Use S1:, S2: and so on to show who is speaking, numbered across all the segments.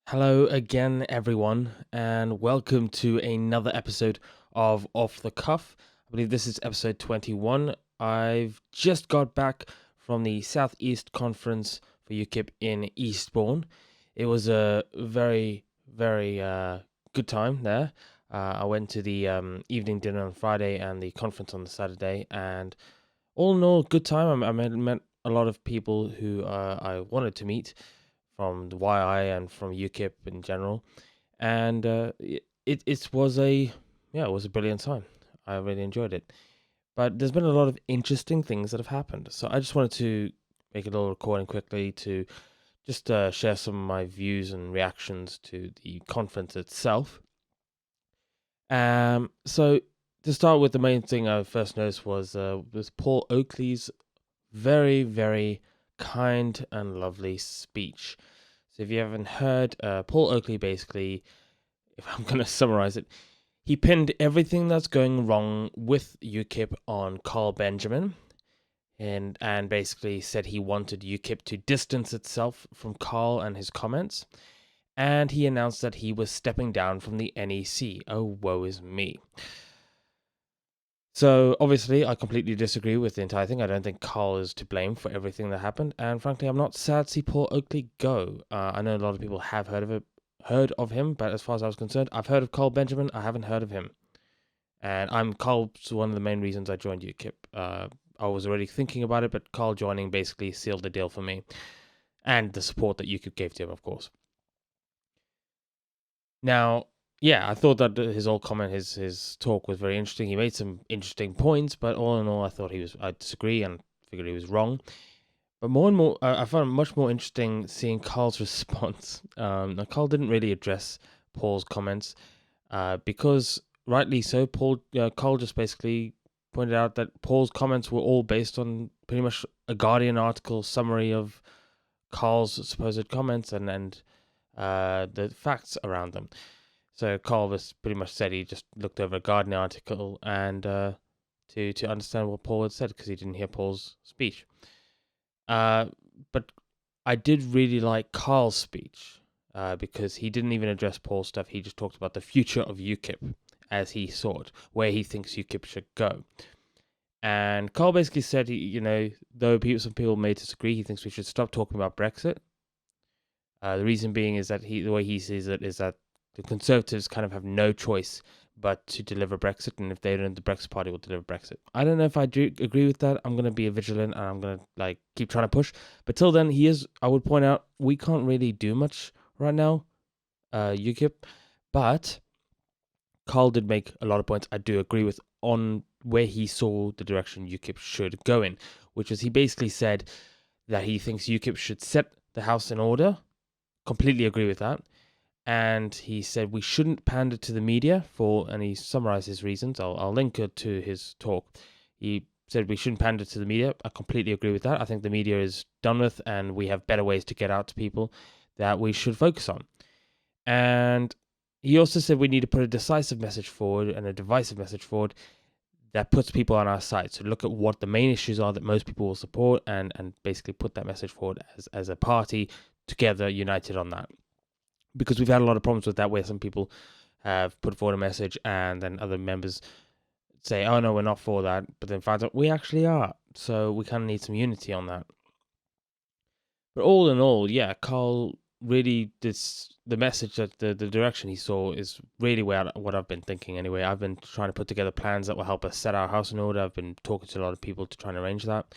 S1: Hello again, everyone, and welcome to another episode of Off the Cuff. I believe this is episode 21. I've just got back from the Southeast Conference for UKIP in Eastbourne. It was a very good time there. I went to the evening dinner on Friday and the conference on the Saturday, and all in all, good time. I met a lot of people who I wanted to meet from the YI and from UKIP in general, and it was a brilliant time. I really enjoyed it. But there's been a lot of interesting things that have happened, so I just wanted to make a little recording quickly to just share some of my views and reactions to the conference itself. So to start with, the main thing I first noticed was Paul Oakley's very kind and lovely speech. So if you haven't heard, Paul Oakley basically, if I'm going to summarize it, he pinned everything that's going wrong with UKIP on Carl Benjamin, and basically said he wanted UKIP to distance itself from Carl and his comments. And he announced that he was stepping down from the NEC. Oh, woe is me. So obviously, I completely disagree with the entire thing. I don't think Carl is to blame for everything that happened, and frankly, I'm not sad to see Paul Oakley go. I know a lot of people have heard of him, but as far as I was concerned, I've heard of Carl Benjamin. I haven't heard of him, and Carl's one of the main reasons I joined UKIP. I was already thinking about it, but Carl joining basically sealed the deal for me, and the support that UKIP gave to him, of course. Now, yeah, I thought that his whole comment, his talk was very interesting. He made some interesting points, but all in all, I disagree and figured he was wrong. But more and more, I found it much more interesting seeing Carl's response. Now Carl didn't really address Paul's comments, because rightly so, Carl just basically pointed out that Paul's comments were all based on pretty much a Guardian article summary of Carl's supposed comments and the facts around them. So Carl was pretty much said he just looked over a Guardian article and to understand what Paul had said because he didn't hear Paul's speech. But I did really like Carl's speech because he didn't even address Paul's stuff. He just talked about the future of UKIP as he saw it, where he thinks UKIP should go. And Carl basically said, though some people may disagree, he thinks we should stop talking about Brexit. The reason being is that the way he sees it is that the Conservatives kind of have no choice but to deliver Brexit, and if they don't, the Brexit Party will deliver Brexit. I don't know if I do agree with that. I'm going to be vigilant, and I'm going to keep trying to push. But till then, I would point out, we can't really do much right now, UKIP. But Carl did make a lot of points I do agree with on where he saw the direction UKIP should go in, which was he basically said that he thinks UKIP should set the house in order. Completely agree with that. And he said we shouldn't pander to the media and he summarized his reasons. I'll link it to his talk. He said we shouldn't pander to the media. I completely agree with that. I think the media is done with, and we have better ways to get out to people that we should focus on. And he also said we need to put a decisive message forward and a divisive message forward that puts people on our side. So look at what the main issues are that most people will support and basically put that message forward as a party together, united on that. Because we've had a lot of problems with that, where some people have put forward a message and then other members say, oh no, we're not for that, but then find out we actually are. So we kind of need some unity on that. But all in all, yeah, Carl really, the message that the direction he saw is really what I've been thinking anyway. I've been trying to put together plans that will help us set our house in order. I've been talking to a lot of people to try and arrange that.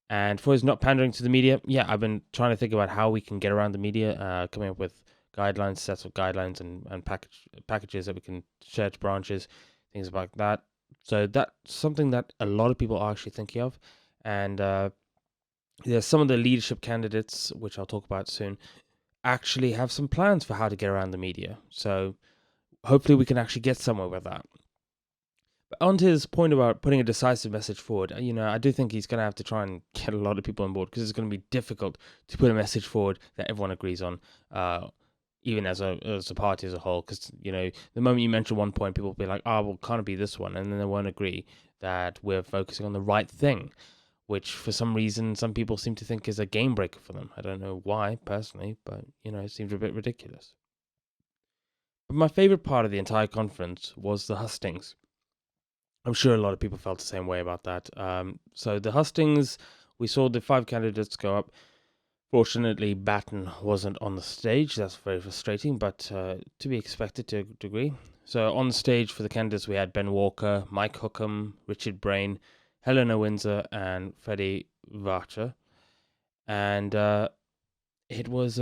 S1: And for his not pandering to the media, yeah, I've been trying to think about how we can get around the media, coming up with guidelines, sets of guidelines, and packages that we can share to branches, things like that. So that's something that a lot of people are actually thinking of. And some of the leadership candidates, which I'll talk about soon, actually have some plans for how to get around the media. So hopefully we can actually get somewhere with that. But on to his point about putting a decisive message forward, I do think he's going to have to try and get a lot of people on board, because it's going to be difficult to put a message forward that everyone agrees on, even as a party as a whole. Because, the moment you mention one point, people will be like, well, can't it be this one? And then they won't agree that we're focusing on the right thing, which for some reason some people seem to think is a game breaker for them. I don't know why, personally, but, it seems a bit ridiculous. But my favorite part of the entire conference was the hustings. I'm sure a lot of people felt the same way about that. So the hustings, we saw the 5 candidates go up. Fortunately, Batten wasn't on the stage. That's very frustrating, but to be expected to a degree. So on the stage for the candidates, we had Ben Walker, Mike Hookham, Richard Brain, Helena Windsor, and Freddie Varcher. And it was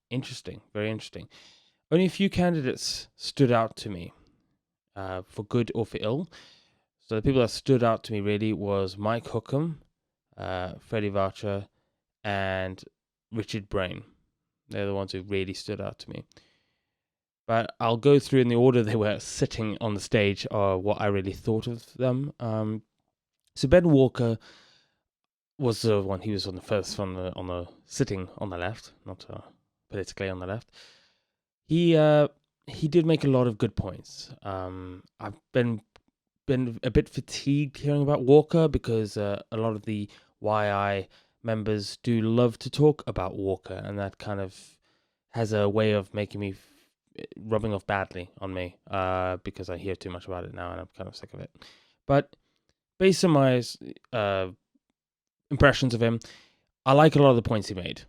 S1: interesting, very interesting. Only a few candidates stood out to me, for good or for ill. So the people that stood out to me really was Mike Hookham, Freddie Varcher, and Richard Brain. They're the ones who really stood out to me. But I'll go through in the order they were sitting on the stage, or what I really thought of them. So Ben Walker was the one. He was on the first on the sitting on the left, not politically on the left. He did make a lot of good points. I've been a bit fatigued hearing about Walker because a lot of the YI members do love to talk about Walker, and that kind of has a way of making me rubbing off badly on me because I hear too much about it now and I'm kind of sick of it. But based on my impressions of him, I like a lot of the points he made.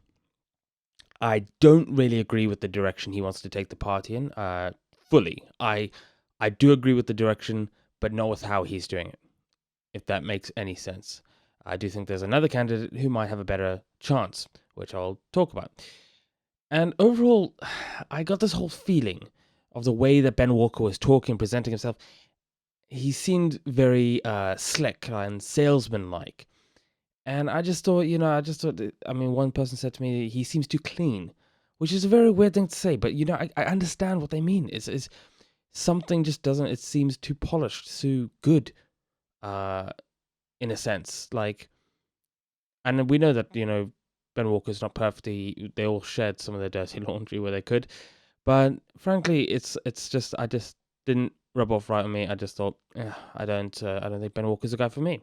S1: I don't really agree with the direction he wants to take the party in fully. I do agree with the direction, but not with how he's doing it, if that makes any sense. I do think there's another candidate who might have a better chance, which I'll talk about. And overall, I got this whole feeling of the way that Ben Walker was talking, presenting himself. He seemed very slick and salesman-like. And I just thought, one person said to me, he seems too clean, which is a very weird thing to say, but, I understand what they mean. It's something just doesn't, it seems too polished, too good, in a sense. Like, and we know that, Ben Walker's not perfect. They all shared some of their dirty laundry where they could. But frankly, it's just, I just didn't rub off right on me. I just thought, I don't think Ben Walker's a guy for me.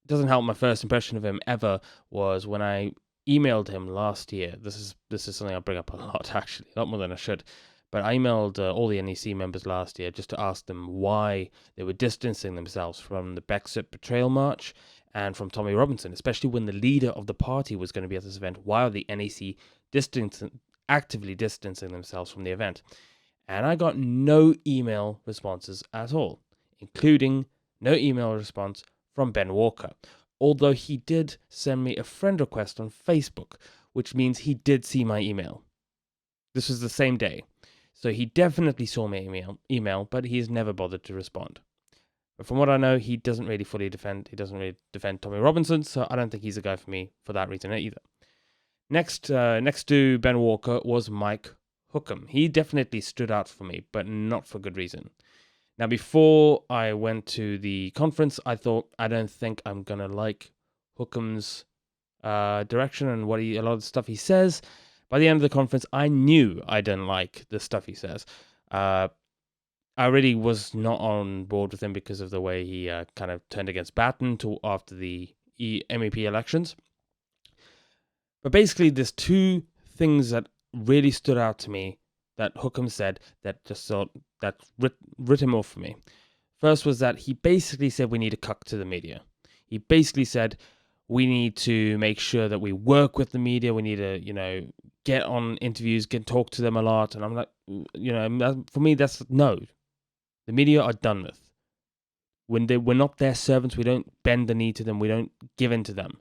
S1: Doesn't help. My first impression of him ever was when I emailed him last year. This is something I bring up a lot, actually, a lot more than I should. But I emailed all the NEC members last year just to ask them why they were distancing themselves from the Brexit Betrayal March and from Tommy Robinson, especially when the leader of the party was going to be at this event. Why are the NEC actively distancing themselves from the event? And I got no email responses at all, including no email response from Ben Walker, although he did send me a friend request on Facebook, which means he did see my email. This was the same day, so he definitely saw my email, but he's never bothered to respond. But from what I know, he doesn't really defend Tommy Robinson, so I don't think he's a guy for me for that reason either. Next to Ben Walker was Mike Hookham. He definitely stood out for me, but not for good reason. Now, before I went to the conference, I thought, I don't think I'm going to like Hookham's direction and a lot of the stuff he says. By the end of the conference, I knew I didn't like the stuff he says. I really was not on board with him because of the way he kind of turned against Batten after the MEP elections. But basically, there's two things that really stood out to me that Hookham said that just writ him off for me. First was that he basically said we need to cut to the media. He basically said we need to make sure that we work with the media. We need to, get on interviews, talk to them a lot. And I'm like, for me, that's no. The media are done with. When we're not their servants, we don't bend the knee to them. We don't give in to them.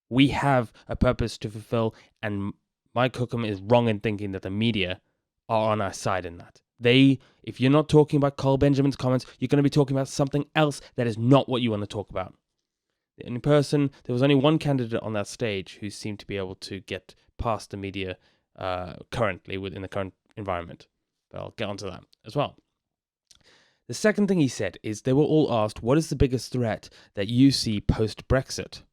S1: We have a purpose to fulfill, and Mike Hookham is wrong in thinking that the media are on our side in that. If you're not talking about Carl Benjamin's comments, you're going to be talking about something else that is not what you want to talk about. In person, there was only one candidate on that stage who seemed to be able to get past the media currently within the current environment. But I'll get onto that as well. The second thing he said is they were all asked, what is the biggest threat that you see post-Brexit?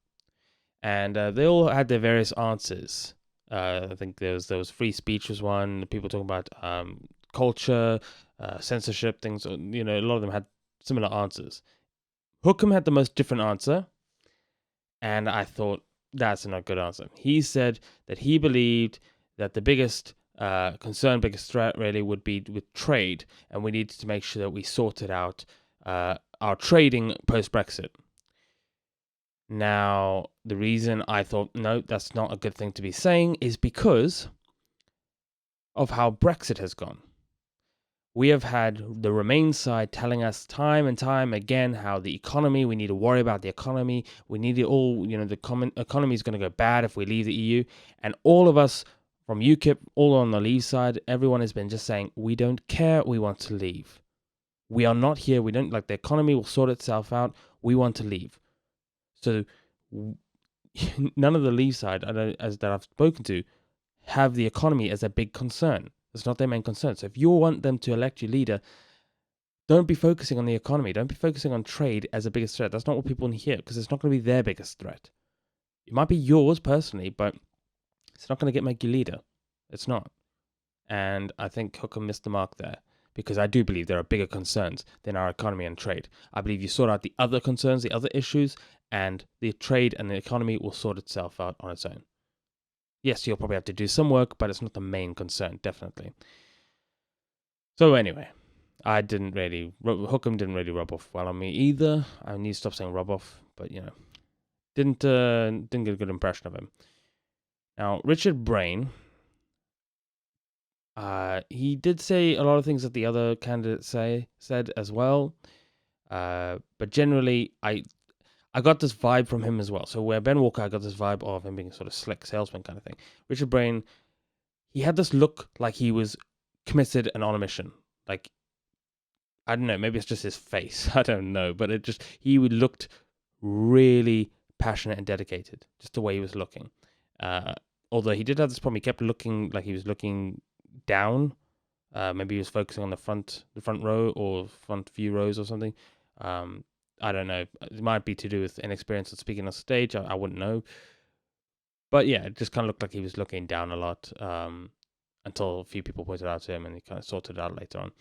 S1: And they all had their various answers. I think there was free speech was one. People talking about culture, censorship, things. A lot of them had similar answers. Hookham had the most different answer, and I thought that's not a good answer. He said that he believed that the biggest biggest threat really would be with trade, and we needed to make sure that we sorted out our trading post Brexit. Now, the reason I thought, no, that's not a good thing to be saying is because of how Brexit has gone. We have had the Remain side telling us time and time again how the economy, we need to worry about the economy. We need it all, the economy is going to go bad if we leave the EU. And all of us from UKIP, all on the Leave side, everyone has been just saying, we don't care, we want to leave. We are not here, we don't like the economy will sort itself out, we want to leave. So none of the Leave side as that I've spoken to have the economy as a big concern. It's not their main concern. So if you want them to elect your leader, don't be focusing on the economy. Don't be focusing on trade as a biggest threat. That's not what people want to hear, because it's not going to be their biggest threat. It might be yours personally, but it's not going to make you leader. It's not. And I think Hooker missed the mark there, because I do believe there are bigger concerns than our economy and trade. I believe you sort out the other concerns, the other issues, and the trade and the economy will sort itself out on its own. Yes, you'll probably have to do some work, but it's not the main concern, definitely. So anyway, Hookham didn't really rub off well on me either. I need to stop saying rub off, but didn't get a good impression of him. Now, Richard Brain, he did say a lot of things that the other candidates said as well, but generally, I got this vibe from him as well. So where Ben Walker, I got this vibe of him being a sort of slick salesman kind of thing. Richard Brain, he had this look like he was committed and on a mission. Like, I don't know, maybe it's just his face. I don't know, but he looked really passionate and dedicated, just the way he was looking. Although he did have this problem, he kept looking like he was looking down. Maybe he was focusing on the front row or front few rows or something. I don't know. It might be to do with inexperience of speaking on stage. I wouldn't know. But yeah, it just kind of looked like he was looking down a lot until a few people pointed out to him, and he kind of sorted it out later on.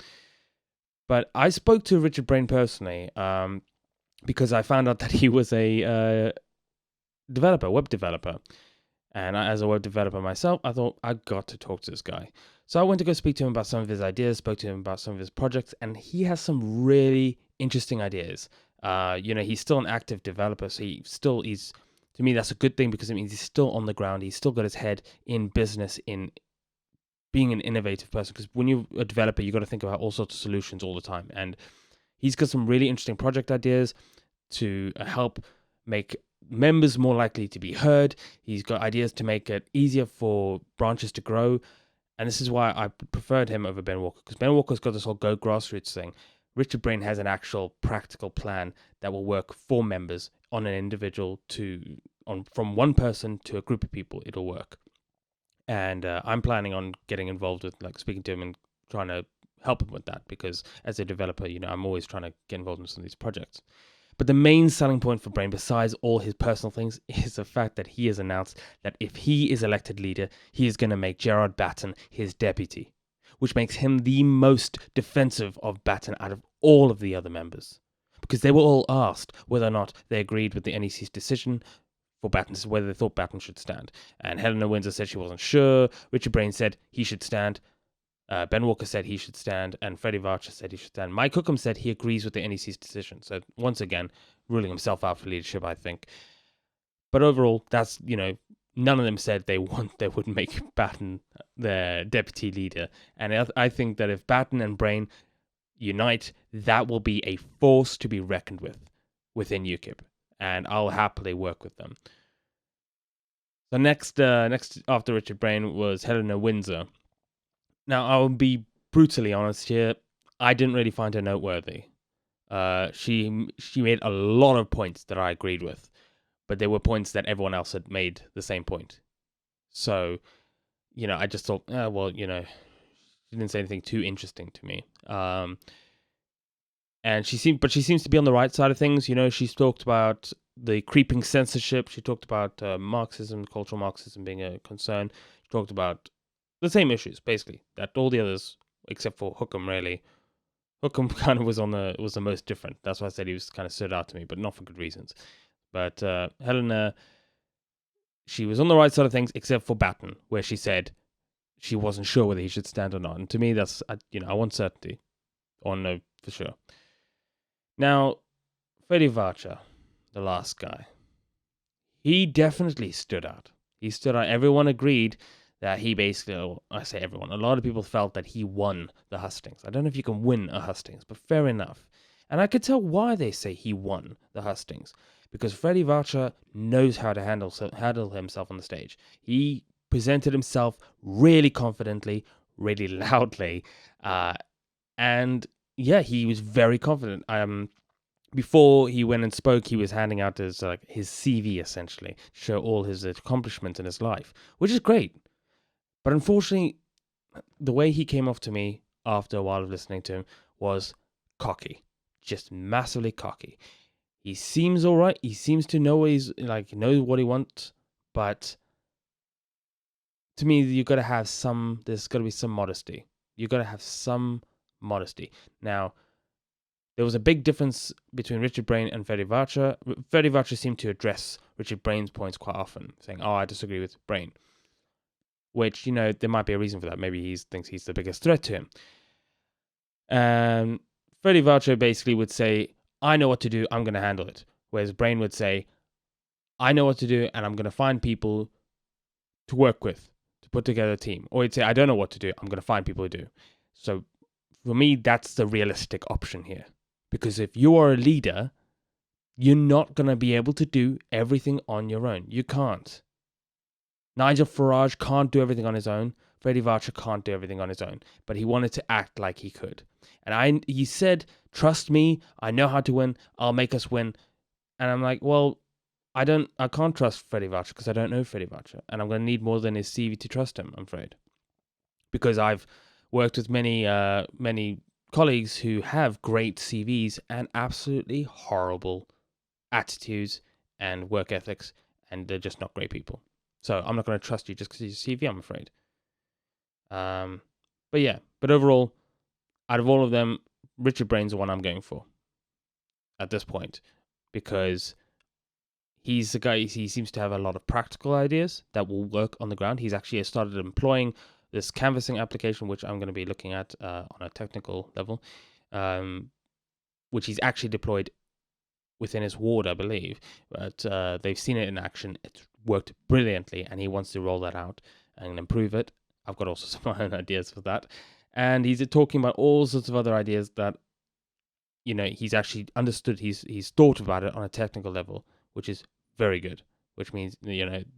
S1: But I spoke to Richard Brain personally because I found out that he was a web developer. And as a web developer myself, I thought I got to talk to this guy. So I went to go speak to him about some of his ideas, spoke to him about some of his projects, and he has some really interesting ideas. He's still an active developer, so he's to me, that's a good thing, because it means he's still on the ground. He's still got his head in business, in being an innovative person, because when you're a developer, you got to think about all sorts of solutions all the time. And he's got some really interesting project ideas to help make members more likely to be heard. He's got ideas to make it easier for branches to grow. And this is why I preferred him over Ben Walker, because Ben Walker's got this whole go grassroots thing. Richard Brain has an actual practical plan that will work for members on an individual from one person to a group of people. It'll work. And I'm planning on getting involved with, like, speaking to him and trying to help him with that, because as a developer, I'm always trying to get involved in some of these projects. But the main selling point for Brain, besides all his personal things, is the fact that he has announced that if he is elected leader, he is going to make Gerard Batten his deputy, which makes him the most defensive of Batten out of all of the other members. Because they were all asked whether or not they agreed with the NEC's decision for Batten, whether they thought Batten should stand. And Helena Windsor said she wasn't sure. Richard Brain said he should stand. Ben Walker said he should stand, and Freddie Varcher said he should stand. Mike Hookham said he agrees with the NEC's decision. So once again, ruling himself out for leadership, I think. But overall, that's, none of them said they would make Batten their deputy leader. And I think that if Batten and Brain unite, that will be a force to be reckoned with within UKIP. And I'll happily work with them. So next after Richard Brain was Helena Windsor. Now, I'll be brutally honest here. I didn't really find her noteworthy. She made a lot of points that I agreed with, but there were points that everyone else had made the same point. So, I just thought, she didn't say anything too interesting to me. And she seems to be on the right side of things. She's talked about the creeping censorship. She talked about Marxism, cultural Marxism being a concern. She talked about the same issues, basically, that all the others, except for Hookham, really, Hookham kind of was the most different. That's why I said he was kind of stood out to me, but not for good reasons. But Helena, she was on the right side of things, except for Batten, where she said she wasn't sure whether he should stand or not. And to me, that's I want certainty, or no for sure. Now, Freddie Varcher, the last guy, he definitely stood out. He stood out. Everyone agreed that he basically, I say everyone, a lot of people felt that he won the hustings. I don't know if you can win a hustings, but fair enough. And I could tell why they say he won the hustings, because Freddie Varcher knows how to handle himself on the stage. He presented himself really confidently, really loudly, and yeah, he was very confident. Before he went and spoke, he was handing out his CV essentially, to show all his accomplishments in his life, which is great. But unfortunately, the way he came off to me after a while of listening to him was cocky, just massively cocky. He seems all right. He seems to know knows what he wants, but to me, you got to have some. There's got to be some modesty. You got to have some modesty. Now, there was a big difference between Richard Brain and Freddie Varcher. Freddie Varcher seemed to address Richard Brain's points quite often, saying, "Oh, I disagree with Brain," which there might be a reason for that. Maybe he thinks he's the biggest threat to him. Freddie Varcher basically would say, "I know what to do. I'm going to handle it," whereas Brain would say, "I know what to do, and I'm going to find people to work with to put together a team." Or he'd say, "I don't know what to do. I'm going to find people who do." So for me, that's the realistic option here. Because if you are a leader, you're not going to be able to do everything on your own. You can't. Nigel Farage can't do everything on his own. Freddie Varcher can't do everything on his own. But he wanted to act like he could. And he said, "Trust me, I know how to win. I'll make us win." And I'm like, well, I can't trust Freddie Varcher because I don't know Freddie Varcher. And I'm going to need more than his CV to trust him, I'm afraid. Because I've worked with many colleagues who have great CVs and absolutely horrible attitudes and work ethics, and they're just not great people. So I'm not going to trust you just because of your CV, I'm afraid. But overall, out of all of them, Richard Brain's the one I'm going for at this point, because he's the guy. He seems to have a lot of practical ideas that will work on the ground. He's actually started employing this canvassing application, which I'm going to be looking at on a technical level, which he's actually deployed within his ward, I believe. But they've seen it in action. It's worked brilliantly, and he wants to roll that out and improve it. I've got also some of my own ideas for that. And he's talking about all sorts of other ideas that, he's actually understood. He's thought about it on a technical level, which is very good. Which means,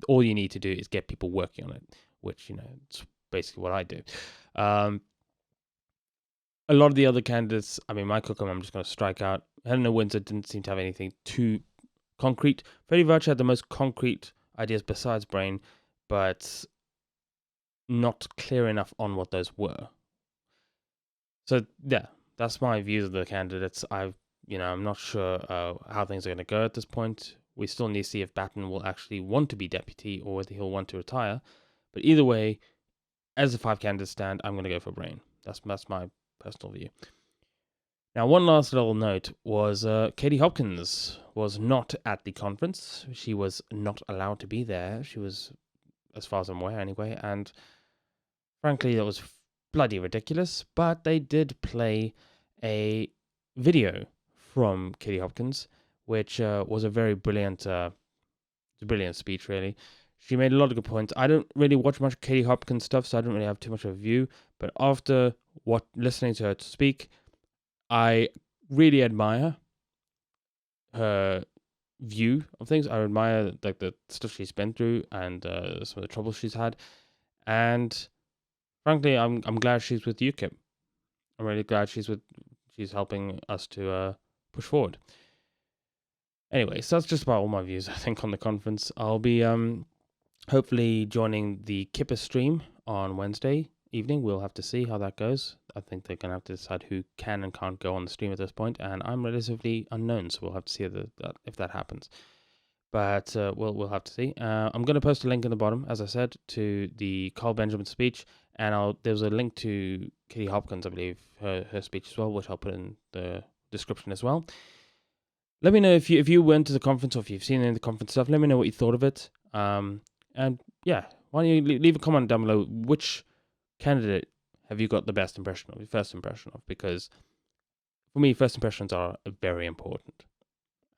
S1: all you need to do is get people working on it, which, it's basically what I do. A lot of the other candidates, Mike Hookham, I'm just going to strike out. Helena Windsor didn't seem to have anything too concrete. Freddie Varcher had the most concrete ideas besides Brain, but not clear enough on what those were. So, yeah, that's my views of the candidates. I'm not sure how things are going to go at this point. We still need to see if Batten will actually want to be deputy or whether he'll want to retire. But either way, as the 5 candidates stand, I'm going to go for Brain. That's my personal view. Now, one last little note was Katie Hopkins was not at the conference. She was not allowed to be there. She was, as far as I'm aware anyway, and frankly, that was bloody ridiculous. But they did play a video from Katie Hopkins, which was a very brilliant speech, really. She made a lot of good points. I don't really watch much Katie Hopkins stuff, so I don't really have too much of a view. But after listening to her speak, I really admire her view of things. I admire the stuff she's been through and some of the troubles she's had. And frankly, I'm glad she's with UKIP. I'm really glad she's helping us to push forward. Anyway, so that's just about all my views, I think, on the conference. I'll be hopefully joining the Kipper stream on Wednesday evening. We'll have to see how that goes. I think they're going to have to decide who can and can't go on the stream at this point, and I'm relatively unknown, so we'll have to see if that happens. But we'll have to see. I'm going to post a link in the bottom, as I said, to the Carl Benjamin speech And there's a link to Katie Hopkins, I believe, her speech as well, which I'll put in the description as well. Let me know if you went to the conference or if you've seen any of the conference stuff. Let me know what you thought of it. And yeah, why don't you leave a comment down below? Which candidate have you got the best impression of, your first impression of? Because for me, first impressions are very important.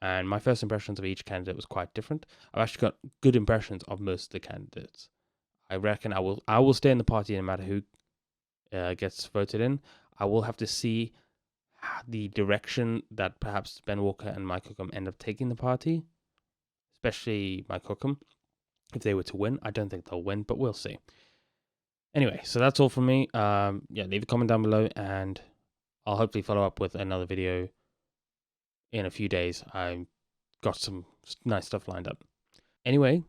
S1: And my first impressions of each candidate was quite different. I've actually got good impressions of most of the candidates. I reckon I will stay in the party no matter who gets voted in. I will have to see the direction that perhaps Ben Walker and Mike Hookham end up taking the party, especially Mike Hookham. If they were to win, I don't think they'll win, but we'll see. Anyway, so that's all from me. Yeah, leave a comment down below, and I'll hopefully follow up with another video in a few days. I've got some nice stuff lined up. Anyway,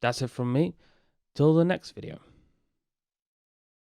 S1: that's it from me. Till the next video.